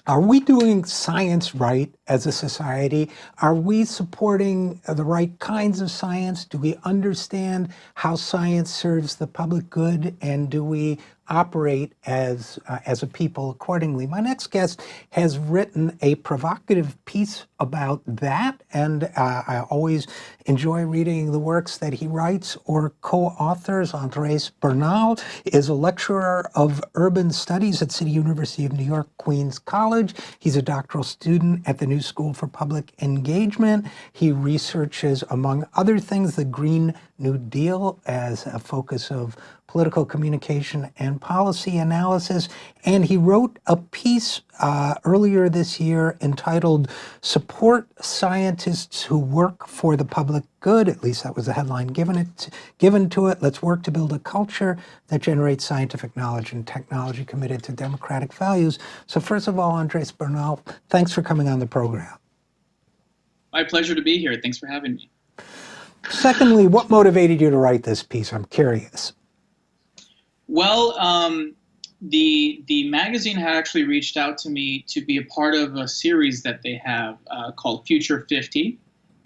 Are we doing science right as a society? Are we supporting the right kinds of science? Do we understand how science serves the public good? And do we operate as a people accordingly? My next guest has written a provocative piece about that, and I always enjoy reading the works that he writes or co-authors. Andrés Bernal is a lecturer of urban studies at City University of New York, Queens College. He's a doctoral student at the New School for Public Engagement. He researches, among other things, the Green New Deal as a focus of political communication and policy analysis. And he wrote a piece earlier this year entitled Support Scientists Who Work for the Public Good. At least that was the headline given to it. Let's work to build a culture that generates scientific knowledge and technology committed to democratic values. So first of all, Andrés Bernal, thanks for coming on the program. My pleasure to be here. Thanks for having me. Secondly, what motivated you to write this piece? I'm curious. Well, the magazine had actually reached out to me to be a part of a series that they have called Future 50,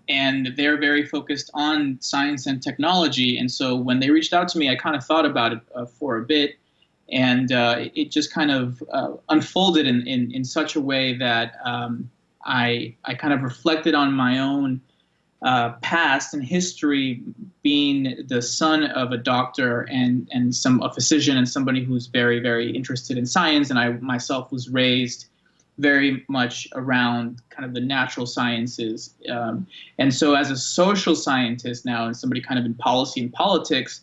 and they're very focused on science and technology. And so when they reached out to me, I kind of thought about it for a bit, and it just kind of unfolded in such a way that I kind of reflected on my own past and history, being the son of a doctor and a physician and somebody who's very, very interested in science. And I myself was raised very much around kind of the natural sciences. And so as a social scientist now and somebody kind of in policy and politics,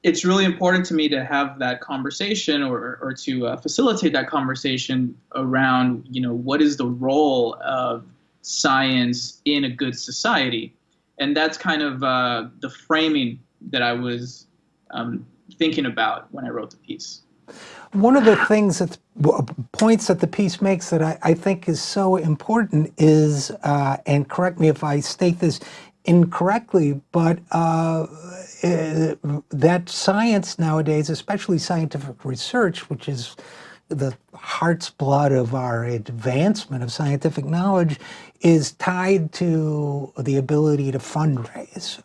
it's really important to me to have that conversation or to facilitate that conversation around, what is the role of science in a good society. And that's kind of the framing that I was thinking about when I wrote the piece. One of the points that the piece makes that I think is so important is, and correct me if I state this incorrectly, but that science nowadays, especially scientific research, which is the heart's blood of our advancement of scientific knowledge, is tied to the ability to fundraise.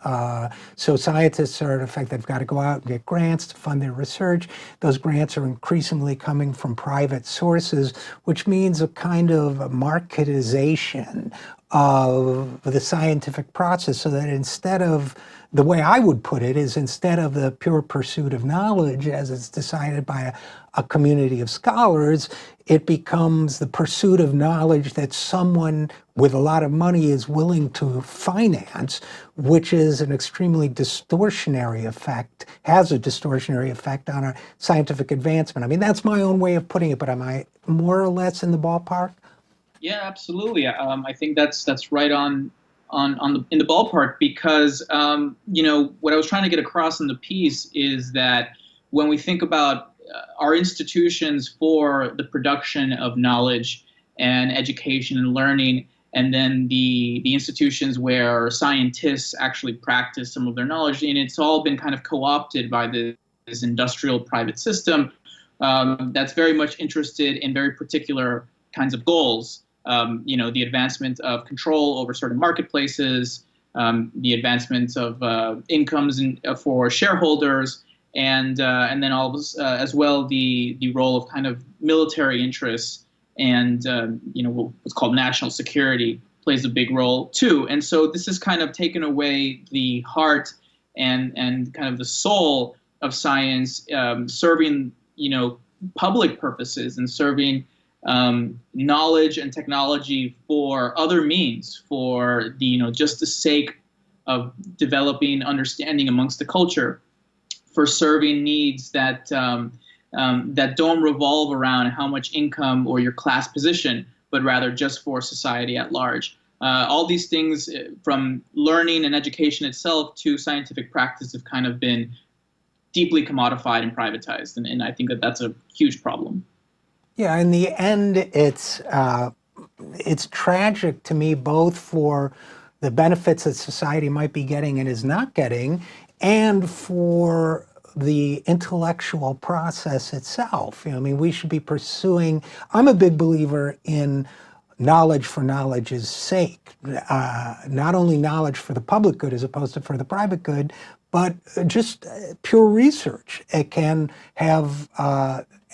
So scientists are, in effect, they've got to go out and get grants to fund their research. Those grants are increasingly coming from private sources, which means a kind of marketization of the scientific process, so that instead of, the way I would put it is, instead of the pure pursuit of knowledge as it's decided by a community of scholars, it becomes the pursuit of knowledge that someone with a lot of money is willing to finance, which is an extremely distortionary effect, has a distortionary effect on our scientific advancement. I mean, that's my own way of putting it, but am I more or less in the ballpark? Yeah, absolutely. I think that's right on in the ballpark, because what I was trying to get across in the piece is that when we think about our institutions for the production of knowledge and education and learning, and then the institutions where scientists actually practice some of their knowledge, and it's all been kind of co-opted by this industrial private system that's very much interested in very particular kinds of goals. The advancement of control over certain marketplaces, the advancement of incomes for shareholders, and then as well the role of kind of military interests and what's called national security plays a big role too. And so this has kind of taken away the heart and kind of the soul of science, serving public purposes and serving knowledge and technology for other means, for just the sake of developing understanding amongst the culture, for serving needs that that don't revolve around how much income or your class position, but rather just for society at large. All these things, from learning and education itself to scientific practice, have kind of been deeply commodified and privatized, and I think that that's a huge problem. Yeah, in the end, it's tragic to me, both for the benefits that society might be getting and is not getting, and for the intellectual process itself. I mean, we should be pursuing, I'm a big believer in knowledge for knowledge's sake, not only knowledge for the public good as opposed to for the private good, but just pure research. It can have,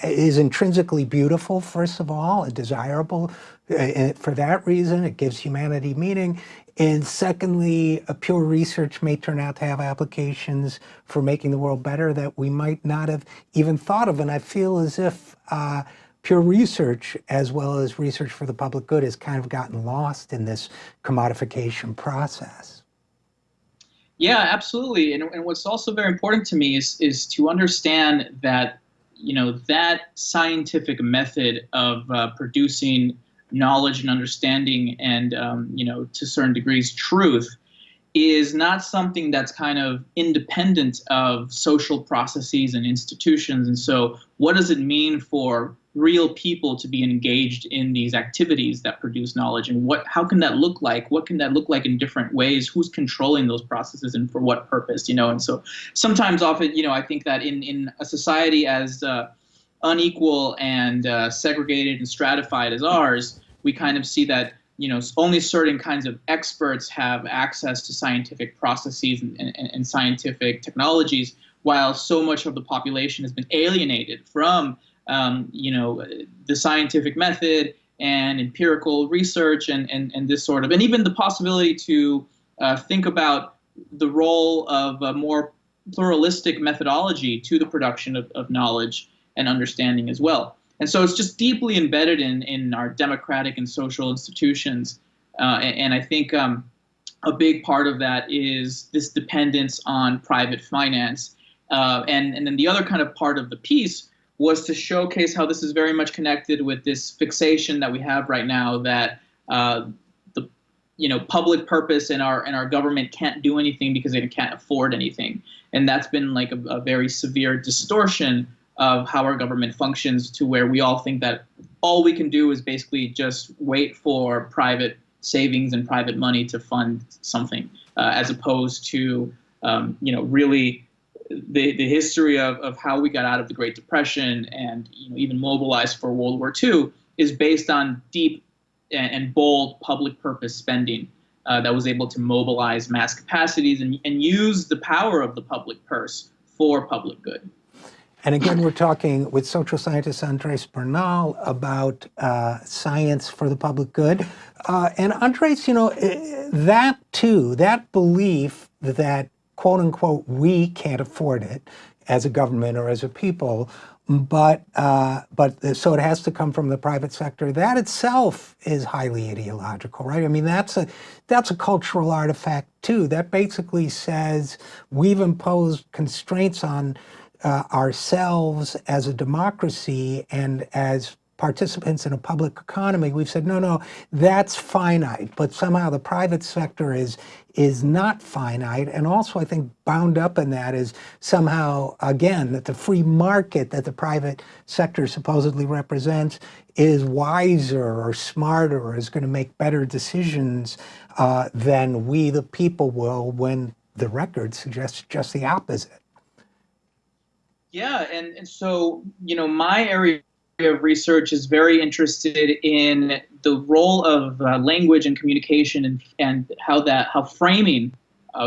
is intrinsically beautiful, first of all, and desirable. For that reason, it gives humanity meaning. And secondly, a pure research may turn out to have applications for making the world better that we might not have even thought of. And I feel as if pure research, as well as research for the public good, has kind of gotten lost in this commodification process. Yeah, absolutely. And what's also very important to me is to understand that, that scientific method of producing knowledge and understanding and, to certain degrees, truth is not something that's kind of independent of social processes and institutions. And so what does it mean for real people to be engaged in these activities that produce knowledge, and how can that look like? What can that look like in different ways? Who's controlling those processes and for what purpose? And so sometimes often, I think that in a society as unequal and segregated and stratified as ours, we kind of see that only certain kinds of experts have access to scientific processes and scientific technologies, while so much of the population has been alienated from the scientific method and empirical research and this sort of, and even the possibility to think about the role of a more pluralistic methodology to the production of knowledge and understanding as well. And so it's just deeply embedded in our democratic and social institutions. And I think a big part of that is this dependence on private finance. And then the other kind of part of the piece was to showcase how this is very much connected with this fixation that we have right now that the public purpose in our government can't do anything because they can't afford anything. And that's been like a very severe distortion of how our government functions, to where we all think that all we can do is basically just wait for private savings and private money to fund something, as opposed to really the history of how we got out of the Great Depression and even mobilized for World War II is based on deep and bold public purpose spending that was able to mobilize mass capacities and use the power of the public purse for public good. And again, we're talking with social scientist Andrés Bernal about science for the public good. And Andrés, that too, that belief that, quote unquote, we can't afford it as a government or as a people, but so it has to come from the private sector. That itself is highly ideological, right? I mean, that's a cultural artifact too. That basically says we've imposed constraints on ourselves as a democracy and as participants in a public economy. We've said, no, that's finite, but somehow the private sector is not finite. And also I think bound up in that is somehow, again, that the free market that the private sector supposedly represents is wiser or smarter or is going to make better decisions than we the people will, when the record suggests just the opposite. Yeah, and so, my area of research is very interested in the role of language and communication and how framing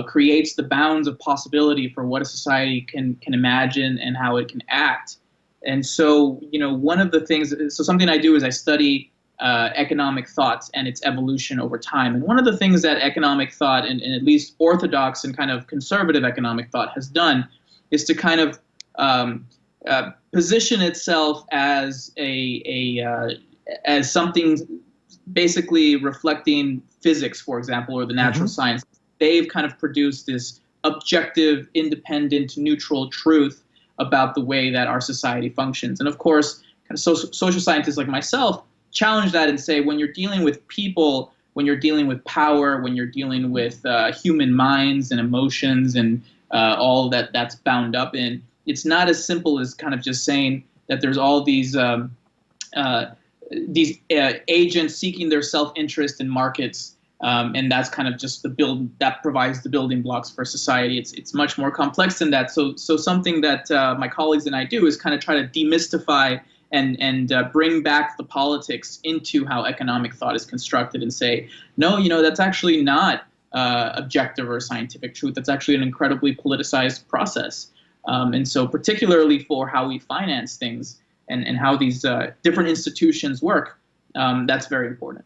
creates the bounds of possibility for what a society can imagine and how it can act. And so, one of the things, so something I do is I study economic thought and its evolution over time. And one of the things that economic thought, and at least orthodox and kind of conservative economic thought has done, is to kind of position itself as as something basically reflecting physics, for example, or the natural science. They've kind of produced this objective, independent, neutral truth about the way that our society functions. And of course, kind of social scientists like myself challenge that and say, when you're dealing with people, when you're dealing with power, when you're dealing with human minds and emotions and all that's bound up in, it's not as simple as kind of just saying that there's all these agents seeking their self-interest in markets And that's kind of just that provides the building blocks for society. It's much more complex than that. So something that my colleagues and I do is kind of try to demystify and bring back the politics into how economic thought is constructed, and say, no, that's actually not objective or scientific truth. That's actually an incredibly politicized process. And so particularly for how we finance things and how these different institutions work, that's very important.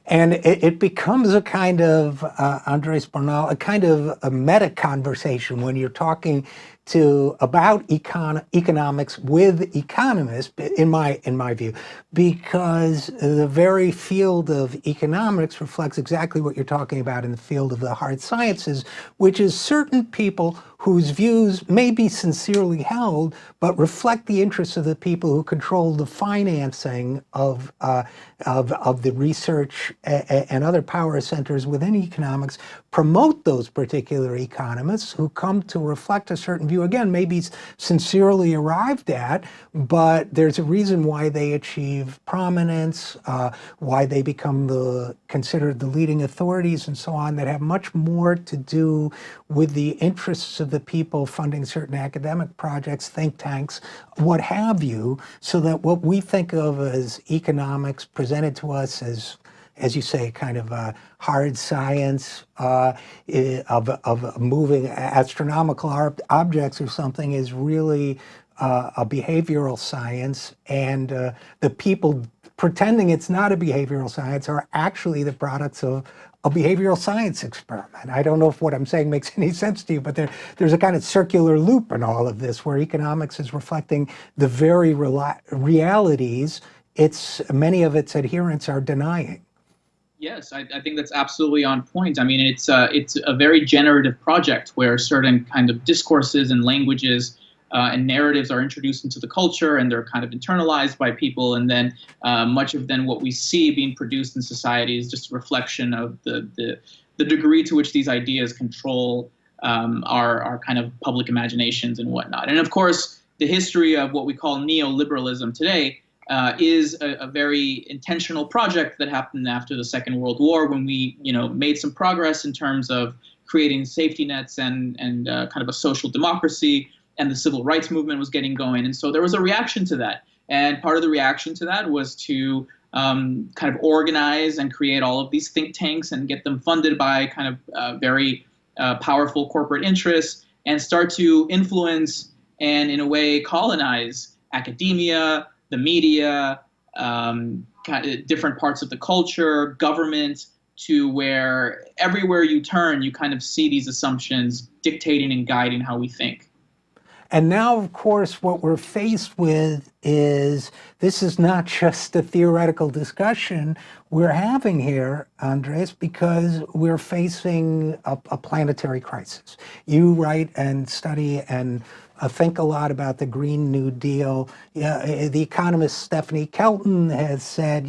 And it becomes a kind of, Andrés Bernal, a kind of a meta conversation when you're talking about economics with economists, in my view, because the very field of economics reflects exactly what you're talking about in the field of the hard sciences, which is certain people whose views may be sincerely held, but reflect the interests of the people who control the financing of the research and other power centers within economics, promote those particular economists who come to reflect a certain view, again, maybe sincerely arrived at, but there's a reason why they achieve prominence, why they become considered the leading authorities and so on, that have much more to do with the interests of the people funding certain academic projects, think tanks, what have you, so that what we think of as economics presented to us as you say, kind of hard science of moving astronomical objects or something, is really a behavioral science, and the people pretending it's not a behavioral science are actually the products of a behavioral science experiment. I don't know if what I'm saying makes any sense to you, but there's a kind of circular loop in all of this, where economics is reflecting the very realities many of its adherents are denying. Yes, I think that's absolutely on point. I mean, it's a very generative project where certain kind of discourses and languages and narratives are introduced into the culture, and they're kind of internalized by people, and then much of then what we see being produced in society is just a reflection of the degree to which these ideas control our kind of public imaginations and whatnot. And of course, the history of what we call neoliberalism today is a very intentional project that happened after the Second World War, when we made some progress in terms of creating safety nets and kind of a social democracy, and the civil rights movement was getting going. And so there was a reaction to that. And part of the reaction to that was to kind of organize and create all of these think tanks and get them funded by kind of very powerful corporate interests, and start to influence and, in a way, colonize academia, the media, kind of different parts of the culture, government, to where everywhere you turn, you kind of see these assumptions dictating and guiding how we think. And now, of course, what we're faced with is, this is not just a theoretical discussion we're having here, Andres, because we're facing a planetary crisis. You write and study and think a lot about the Green New Deal. The economist Stephanie Kelton has said,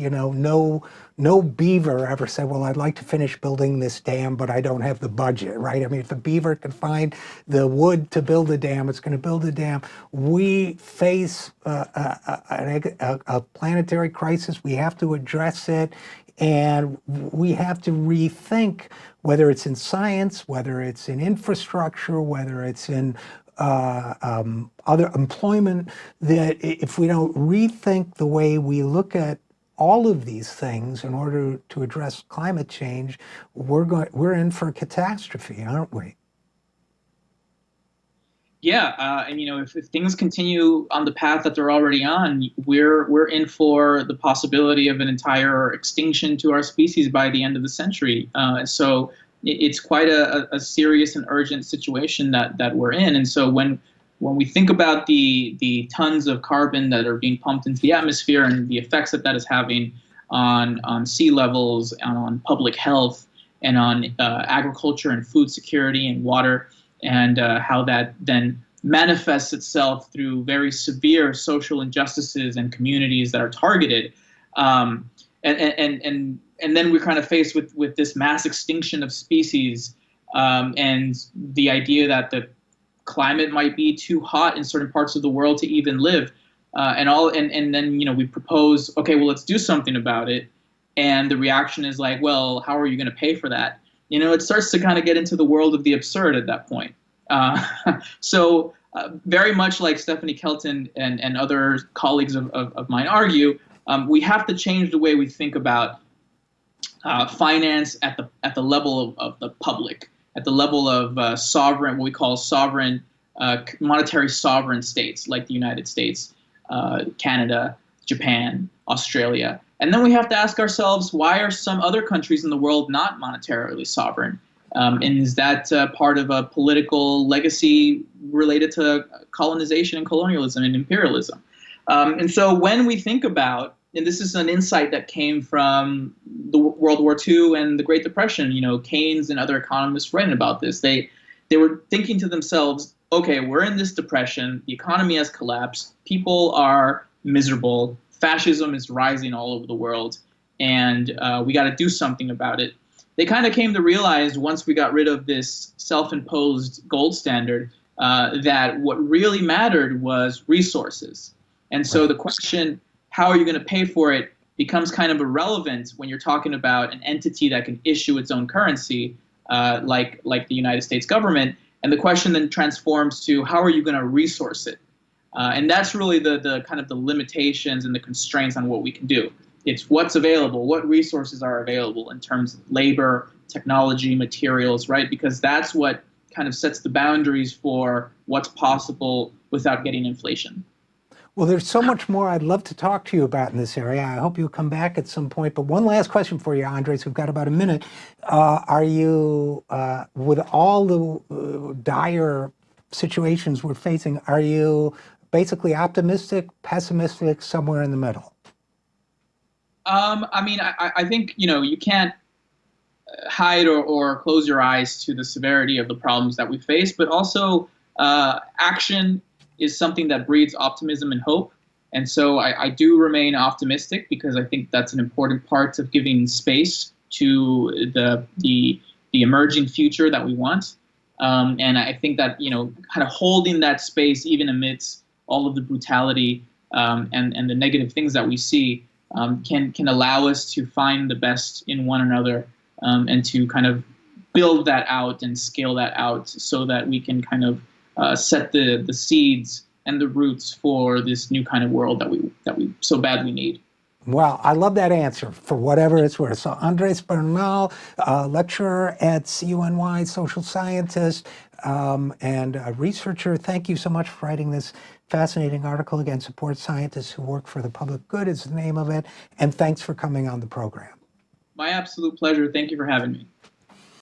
no beaver ever said, well, I'd like to finish building this dam, but I don't have the budget, right? I mean, if a beaver can find the wood to build a dam, it's going to build a dam. We face a planetary crisis. We have to address it, and we have to rethink, whether it's in science, whether it's in infrastructure, whether it's in other employment, that if we don't rethink the way we look at all of these things in order to address climate change, we're in for a catastrophe, aren't we? Yeah, and if things continue on the path that they're already on, we're in for the possibility of an entire extinction to our species by the end of the century. So it's quite a serious and urgent situation that we're in. And so when we think about the tons of carbon that are being pumped into the atmosphere, and the effects that is having on sea levels, and on public health, and on agriculture and food security and water, and how that then manifests itself through very severe social injustices and communities that are targeted, and then we're kind of faced with this mass extinction of species, and the idea that the climate might be too hot in certain parts of the world to even live, and then we propose, okay, well, let's do something about it, and the reaction is like, well, how are you going to pay for that? It starts to kind of get into the world of the absurd at that point. Uh, so very much like Stephanie Kelton and other colleagues of mine argue, we have to change the way we think about finance at the level of the public, at the level of sovereign, what we call sovereign, monetary sovereign states like the United States, Canada, Japan, Australia. And then we have to ask ourselves, why are some other countries in the world not monetarily sovereign? And is that part of a political legacy related to colonization and colonialism and imperialism? And so when we think about, and this is an insight that came from the World War II and the Great Depression, Keynes and other economists writing about this, they were thinking to themselves, okay, we're in this depression, the economy has collapsed, people are miserable, fascism is rising all over the world, and we got to do something about it. They kind of came to realize once we got rid of this self-imposed gold standard that what really mattered was resources. And so the question, how are you going to pay for it, becomes kind of irrelevant when you're talking about an entity that can issue its own currency, like the United States government. And the question then transforms to, how are you going to resource it? And that's really the kind of the limitations and the constraints on what we can do. It's what's available, what resources are available in terms of labor, technology, materials, right? Because that's what kind of sets the boundaries for what's possible without getting inflation. Well, there's so much more I'd love to talk to you about in this area. I hope you'll come back at some point. But one last question for you, Andres. We've got about a minute. Are you, with all the dire situations we're facing, are you basically optimistic, pessimistic, somewhere in the middle? I mean, I think, you can't hide or close your eyes to the severity of the problems that we face, but also action is something that breeds optimism and hope. And so I do remain optimistic because I think that's an important part of giving space to the emerging future that we want. And I think that, kind of holding that space even amidst all of the brutality and the negative things that we see can allow us to find the best in one another and to kind of build that out and scale that out so that we can kind of set the seeds and the roots for this new kind of world that we so badly need. Well, I love that answer, for whatever it's worth. So Andrés Bernal, lecturer at CUNY, social scientist, and a researcher, thank you so much for writing this fascinating article. Again, Support Scientists Who Work for the Public Good is the name of it. And thanks for coming on the program. My absolute pleasure. Thank you for having me.